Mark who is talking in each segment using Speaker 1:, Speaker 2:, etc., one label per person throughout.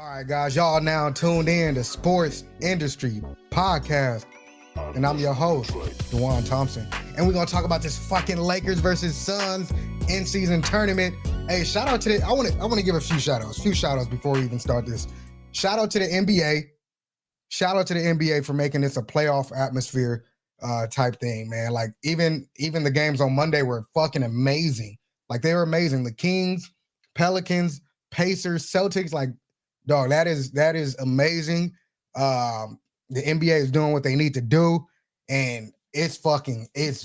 Speaker 1: All right, guys, y'all now tuned in to Sports Industry Podcast, and I'm your host, Dewan Thompson, and we're gonna talk about this fucking Lakers versus Suns in-season tournament. Hey, shout out to the. I want to give a few shout outs before we even start this. Shout out to the NBA. Shout out to the NBA for making this a playoff atmosphere type thing, man. Like even the games on Monday were fucking amazing. Like they were amazing. The Kings, Pelicans, Pacers, Celtics, like. Dog, that is amazing. The NBA is doing what they need to do, and it's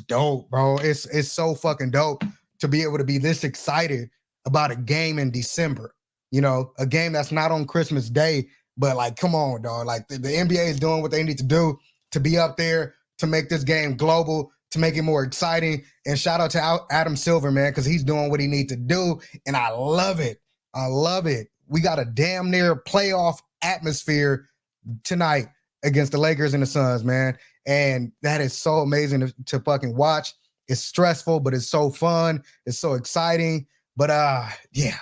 Speaker 1: dope, bro. It's so fucking dope to be able to be this excited about a game in December. You know, a game that's not on Christmas Day, but like, come on, dog. Like the NBA is doing what they need to do to be up there, to make this game global, to make it more exciting. And shout out to Adam Silver, man, because he's doing what he needs to do, and I love it. I love it. We got a damn near playoff atmosphere tonight against the Lakers and the Suns, man. And that is so amazing to fucking watch. It's stressful, but it's so fun. It's so exciting. But yeah,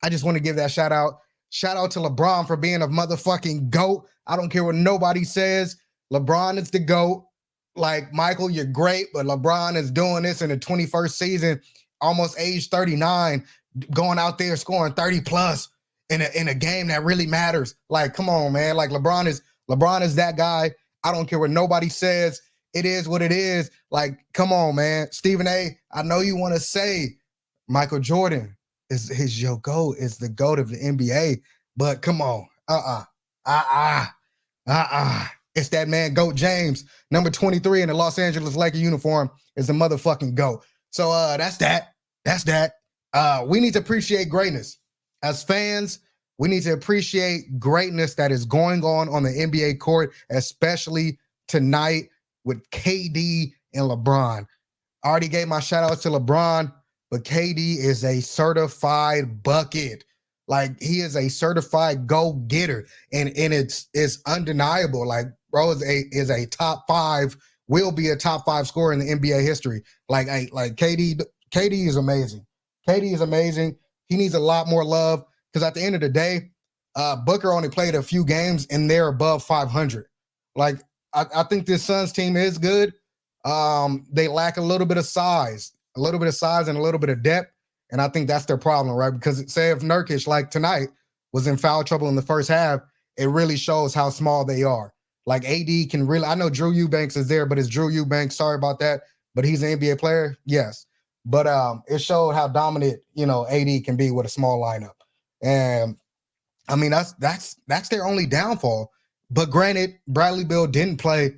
Speaker 1: I just want to give that shout out. Shout out to LeBron for being a motherfucking GOAT. I don't care what nobody says. LeBron is the GOAT. Like, Michael, you're great, but LeBron is doing this in the 21st season, almost age 39, going out there scoring 30 plus. In a game that really matters. Like, come on, man. Like LeBron is that guy. I don't care what nobody says. It is what it is. Like, come on, man. Stephen A., I know you want to say Michael Jordan is your GOAT, is the GOAT of the NBA, but come on. It's that man, GOAT James, number 23 in the Los Angeles Lakers uniform, is the motherfucking GOAT. So that's that. That's that. We need to appreciate greatness. As fans, we need to appreciate greatness that is going on the NBA court, especially tonight with KD and LeBron. I already gave my shout outs to LeBron, but KD is a certified bucket. Like, he is a certified go-getter, and it's undeniable. Like, bro is a top five, will be a top five scorer in the NBA history. Like KD is amazing. KD is amazing. He needs a lot more love because at the end of the day, Booker only played a few games and they're above 500. Like, I think this Suns team is good. They lack a little bit of size and a little bit of depth. And I think that's their problem, right? Because say if Nurkic, like tonight, was in foul trouble in the first half, it really shows how small they are. Like AD can really, I know Drew Eubanks is there, but it's Drew Eubanks. Sorry about that. But he's an NBA player. Yes. But it showed how dominant, AD can be with a small lineup. And I mean, that's their only downfall. But granted, Bradley Beal didn't play.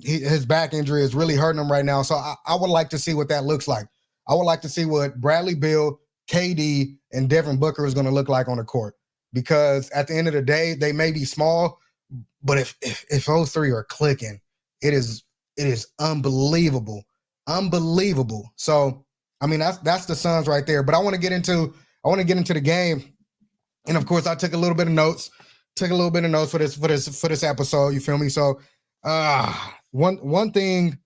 Speaker 1: His back injury is really hurting him right now. So I would like to see what that looks like. I would like to see what Bradley Beal, KD, and Devin Booker is going to look like on the court. Because at the end of the day, they may be small, but if those three are clicking, it is unbelievable. Unbelievable. So, I mean, that's the Suns right there. But I want to get into the game. And of course, I took a little bit of notes for this episode. You feel me? So, one thing.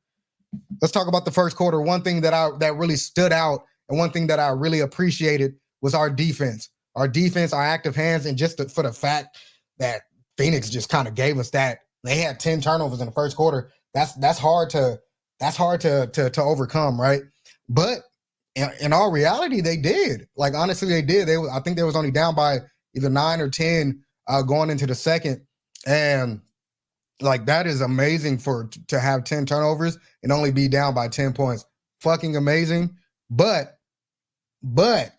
Speaker 1: Let's talk about the first quarter. One thing that really stood out, and one thing that I really appreciated was our defense. Our defense, our active hands, and just for the fact that Phoenix just kind of gave us that. They had 10 turnovers in the first quarter. That's hard to overcome, right? But in all reality, they did. Like, honestly, they did. I think they was only down by either 9 or 10 going into the second. And like, that is amazing to have 10 turnovers and only be down by 10 points. Fucking amazing. But the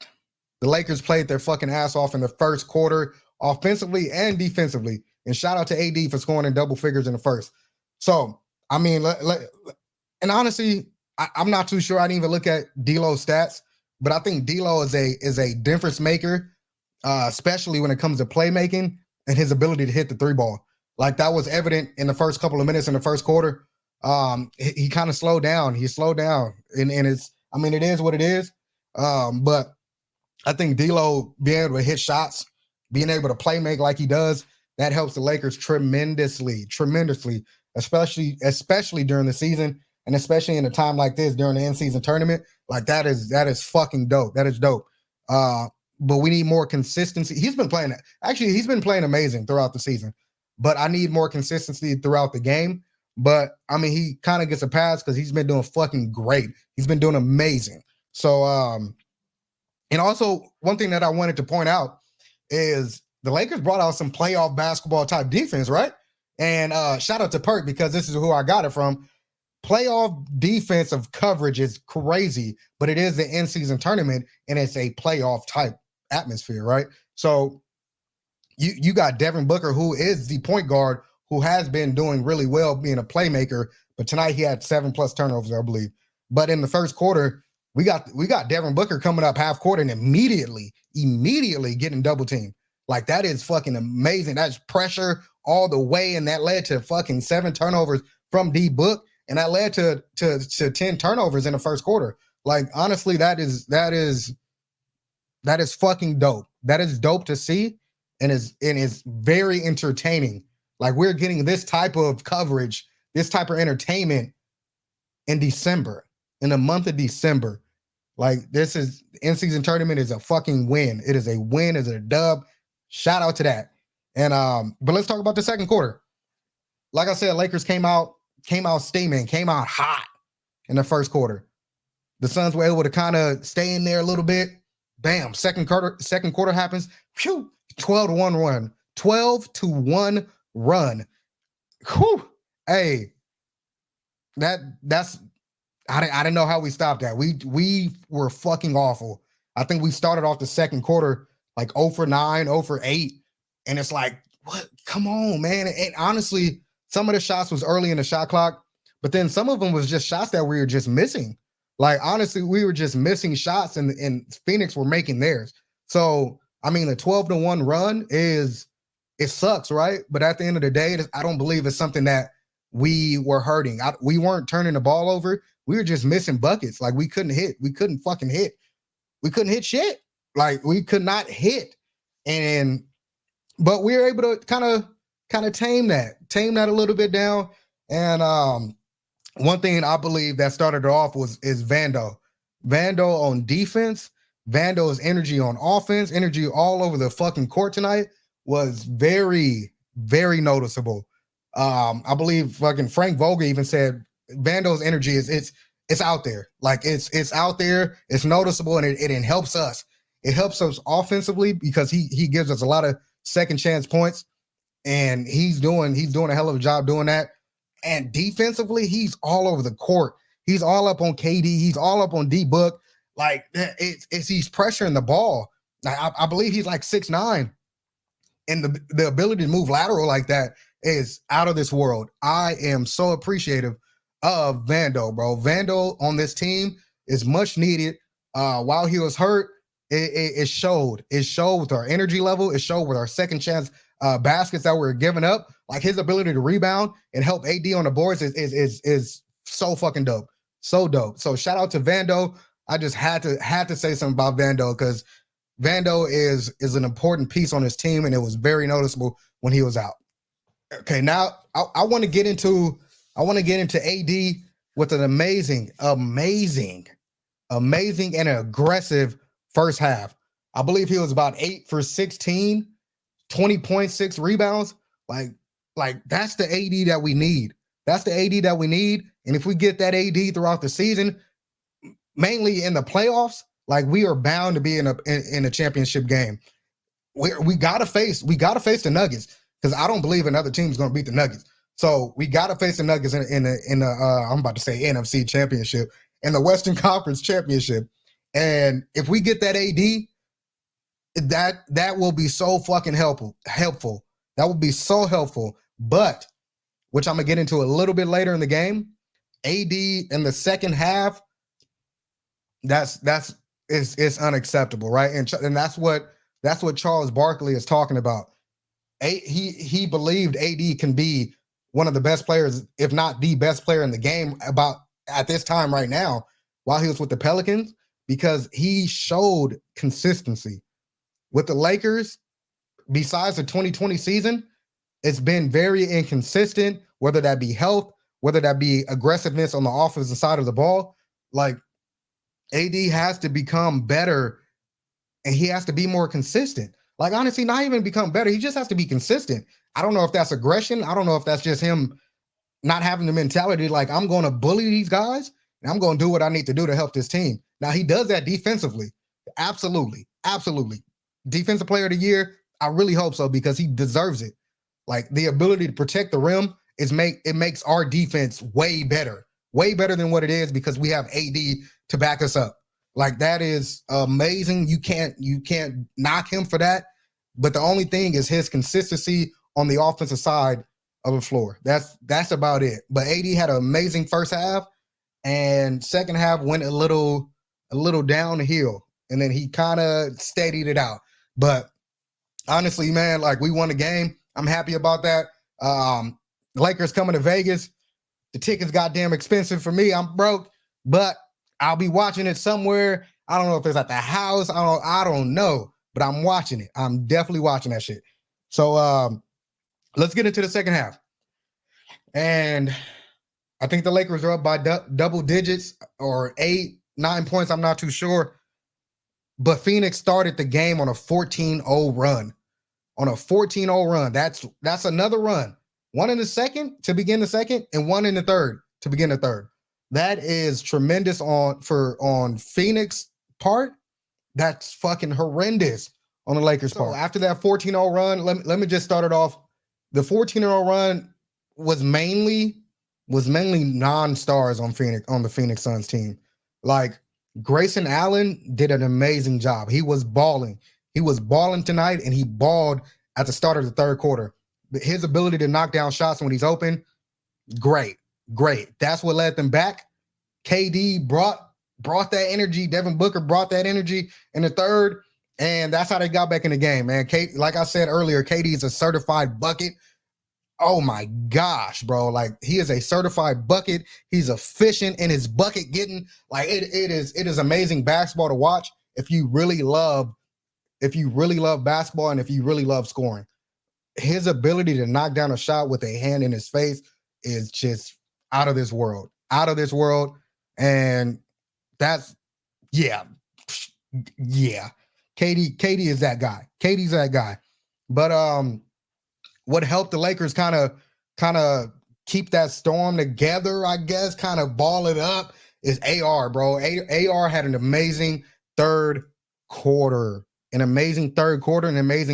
Speaker 1: Lakers played their fucking ass off in the first quarter, offensively and defensively. And shout out to AD for scoring in double figures in the first. So, I mean, and honestly, I'm not too sure. I didn't even look at D'Lo's stats, but I think D'Lo is a difference maker, especially when it comes to playmaking and his ability to hit the three ball. Like, that was evident in the first couple of minutes in the first quarter. He kind of slowed down. He slowed down, and it is what it is. But I think D'Lo being able to hit shots, being able to play make like he does, that helps the Lakers tremendously, especially during the season, and especially in a time like this during the in-season tournament. Like, that is fucking dope. That is dope. but we need more consistency. He's been playing amazing throughout the season, but I need more consistency throughout the game. But I mean, he kind of gets a pass because he's been doing fucking great. He's been doing amazing. So, and also one thing that I wanted to point out is the Lakers brought out some playoff basketball type defense, right? And shout out to Perk because this is who I got it from. Playoff defensive coverage is crazy, but it is the in-season tournament and it's a playoff type atmosphere, right? So you got Devin Booker, who is the point guard, who has been doing really well being a playmaker, but tonight he had 7+ turnovers, I believe. But in the first quarter, we got Devin Booker coming up half court and immediately getting double teamed. Like, that is fucking amazing. That's pressure all the way, and that led to fucking 7 turnovers from D Book, and that led to 10 turnovers in the first quarter. Like, honestly, that is fucking dope. That is dope to see, and is very entertaining. Like, we're getting this type of coverage, this type of entertainment in December, in the month of December. Like, this is in-season tournament is a fucking win. It is a win. It's a dub. Shout out to that. And but let's talk about the second quarter. Like I said, Lakers came out steaming, came out hot in the first quarter. The Suns were able to kind of stay in there a little bit. Bam, second quarter happens. Phew, 12-1 run. 12-1 run. Whew. Hey, that's I didn't know how we stopped that. We were fucking awful. I think we started off the second quarter like 0 for 9, 0 for 8. And it's like, what? Come on, man. And honestly, some of the shots was early in the shot clock, but then some of them was just shots that we were just missing. Like, honestly, we were just missing shots, and Phoenix were making theirs. So, I mean, the 12-1 run it sucks, right? But at the end of the day, I don't believe it's something that we were hurting. We weren't turning the ball over. We were just missing buckets. Like, we couldn't hit. We couldn't fucking hit. We couldn't hit shit. Like, we could not hit. But we were able to kind of tame that a little bit down. And one thing I believe that started it off is Vando. Vando on defense, Vando's energy on offense, energy all over the fucking court tonight was very, very noticeable. I believe fucking Frank Vogel even said Vando's energy it's out there. Like, it's out there, it's noticeable, and it helps us. It helps us offensively because he gives us a lot of second chance points, and he's doing a hell of a job doing that. And defensively, he's all over the court. He's all up on KD. He's all up on D Book. Like, he's pressuring the ball. I believe he's like 6'9", and the ability to move lateral like that is out of this world. I am so appreciative of Vando, bro. Vando on this team is much needed. While he was hurt, it showed. It showed with our energy level. It showed with our second chance baskets that we're giving up. Like, his ability to rebound and help AD on the boards is so fucking dope. So dope. So shout out to Vando. I just had to say something about Vando because Vando is an important piece on his team, and it was very noticeable when he was out. Okay, now I want to get into AD with an amazing and aggressive first half. I believe he was about 8 for 16, 20.6 rebounds. Like that's the AD that we need. That's the AD that we need. And if we get that AD throughout the season, mainly in the playoffs, like, we are bound to be in a championship game. We gotta face the Nuggets, because I don't believe another team's gonna beat the Nuggets. So we gotta face the Nuggets in the I'm about to say NFC championship, in the Western Conference championship. And if we get that AD, that will be so fucking helpful. That will be so helpful. But, which I'm gonna get into a little bit later in the game, AD in the second half, it's unacceptable, right? And that's what Charles Barkley is talking about. He believed AD can be one of the best players, if not the best player in the game about at this time right now, while he was with the Pelicans, because he showed consistency. With the Lakers, besides the 2020 season, it's been very inconsistent, whether that be health, whether that be aggressiveness on the offensive side of the ball. Like, AD has to become better and he has to be more consistent. Like, honestly, not even become better. He just has to be consistent. I don't know if that's aggression. I don't know if that's just him not having the mentality like, I'm going to bully these guys and I'm going to do what I need to do to help this team. Now, he does that defensively. Absolutely. Absolutely. Defensive player of the year, I really hope so, because he deserves it. Like, the ability to protect the rim it makes our defense way better than what it is, because we have AD to back us up. Like, that is amazing. You can't knock him for that. But the only thing is his consistency on the offensive side of the floor. That's about it. But AD had an amazing first half, and second half went a little downhill, and then he kind of steadied it out. But honestly, man, like, we won the game. I'm happy about that. Lakers coming to Vegas. The tickets goddamn expensive for me. I'm broke, but I'll be watching it somewhere. I don't know if it's at the house. I don't know, but I'm watching it. I'm definitely watching that shit. So let's get into the second half. And I think the Lakers are up by double digits, or 8-9 points. I'm not too sure. But Phoenix started the game on a 14-0 run. On a 14-0 run. That's another run. One in the second to begin the second, and one in the third to begin the third. That is tremendous on Phoenix part. That's fucking horrendous on the Lakers part. After that 14-0 run, let me just start it off. The 14-0 run was mainly non-stars on the Phoenix Suns team. Like, Grayson Allen did an amazing job. He was balling. He was balling tonight, and he balled at the start of the third quarter. His ability to knock down shots when he's open, great. That's what led them back. KD brought that energy. Devin Booker brought that energy in the third, and that's how they got back in the game, man. Like I said earlier, KD is a certified bucket. Oh my gosh, bro. Like, he is a certified bucket. He's efficient in his bucket getting. Like, it is amazing basketball to watch if you really love basketball and if you really love scoring. His ability to knock down a shot with a hand in his face is just out of this world. And that's, yeah. KD is that guy. KD's that guy. But what helped the Lakers kind of keep that storm together, I guess, kind of ball it up, is AR, bro. AR had an amazing third quarter, an amazing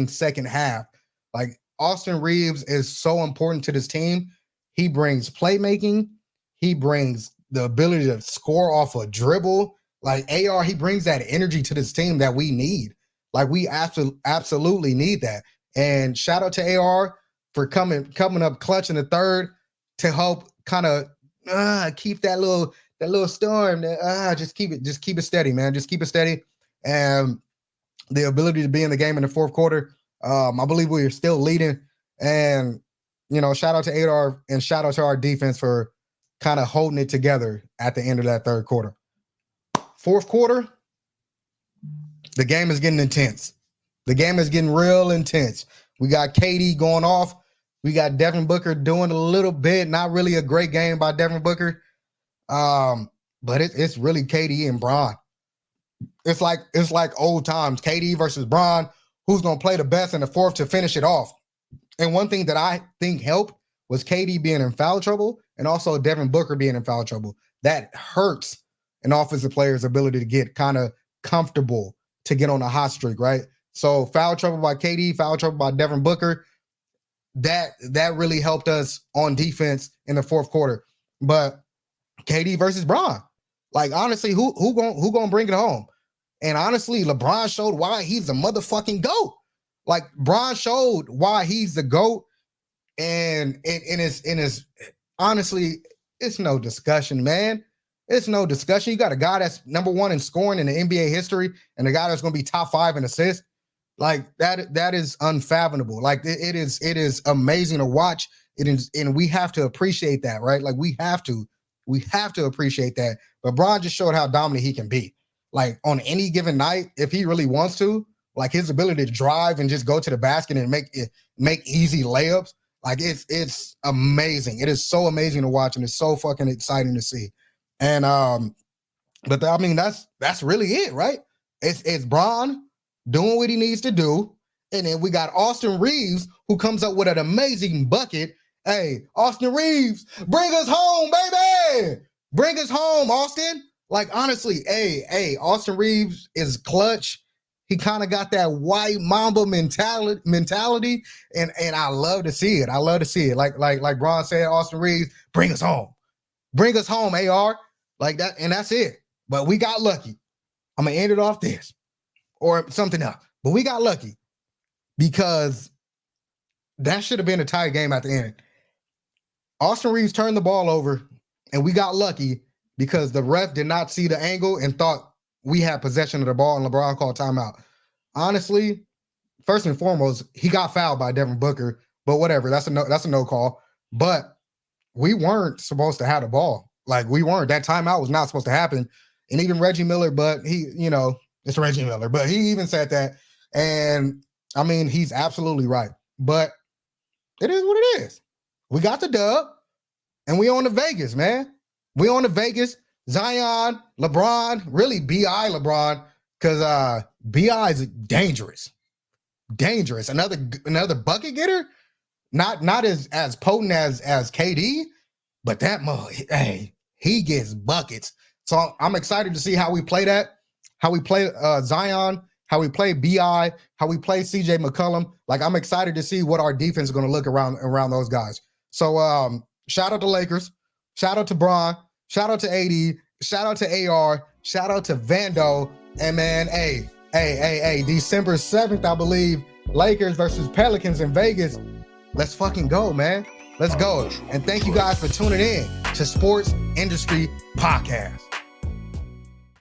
Speaker 1: second half. Like, Austin Reeves is so important to this team. He brings playmaking. He brings the ability to score off a dribble. Like, AR, he brings that energy to this team that we need. Like, we absolutely need that. And shout out to AR for coming up clutch in the third to help kind of keep that little storm. Just keep it steady, man. Just keep it steady. And the ability to be in the game in the fourth quarter. I believe we are still leading, and shout out to AR and shout out to our defense for kind of holding it together at the end of that third quarter. Fourth quarter, the game is getting intense. The game is getting real intense. We got KD going off. We got Devin Booker doing a little bit. Not really a great game by Devin Booker, but it's really KD and Bron. It's like old times. KD versus Bron. Who's going to play the best in the fourth to finish it off? And one thing that I think helped was KD being in foul trouble and also Devin Booker being in foul trouble. That hurts an offensive player's ability to get kind of comfortable to get on a hot streak, right? So foul trouble by KD, foul trouble by Devin Booker. That really helped us on defense in the fourth quarter. But KD versus Bron. Like, honestly, who gonna bring it home? And honestly, LeBron showed why he's the motherfucking GOAT. Like, Bron showed why he's the GOAT. And it's honestly, it's no discussion, man. It's no discussion. You got a guy that's number one in scoring in the NBA history and a guy that's going to be top 5 in assists. Like, that is unfathomable. Like, it is amazing to watch. It is, and we have to appreciate that, right? Like, we have to appreciate that. But Bron just showed how dominant he can be. Like, on any given night, if he really wants to, like, his ability to drive and just go to the basket and make easy layups, like, it's amazing. It is so amazing to watch, and it's so fucking exciting to see. And but I mean, that's really it, right? It's Bron, doing what he needs to do. And then we got Austin Reeves, who comes up with an amazing bucket. Hey, Austin Reeves, bring us home, baby. Bring us home, Austin. Like, honestly, Austin Reeves is clutch. He kind of got that white Mamba mentality, and I love to see it. I love to see it. Like Bron said, Austin Reeves, bring us home. Bring us home, AR. Like that, and that's it. But we got lucky. I'm going to end it off this or something else. But we got lucky because that should have been a tie game at the end. Austin Reeves turned the ball over, and we got lucky because the ref did not see the angle and thought we had possession of the ball, and LeBron called timeout. Honestly, first and foremost, he got fouled by Devin Booker, but whatever. That's a no call. But we weren't supposed to have the ball. Like, we weren't. That timeout was not supposed to happen. And even Reggie Miller, but he, it's Reggie Miller, but he even said that. And I mean, he's absolutely right. But it is what it is. We got the dub, and we on to Vegas, man. We on to Vegas. Zion, LeBron, really B.I. LeBron, because B.I. is dangerous. Dangerous. Another bucket getter? Not as potent as KD, but that he gets buckets. So I'm excited to see how we play that, how we play Zion, how we play B.I., how we play C.J. McCollum. Like, I'm excited to see what our defense is going to look around those guys. So shout out to Lakers, shout out to Bron, shout out to AD, shout out to AR, shout out to Vando, and man, hey, December 7th, I believe, Lakers versus Pelicans in Vegas. Let's fucking go, man. Let's go. And thank you guys for tuning in to Sports Industry Podcast.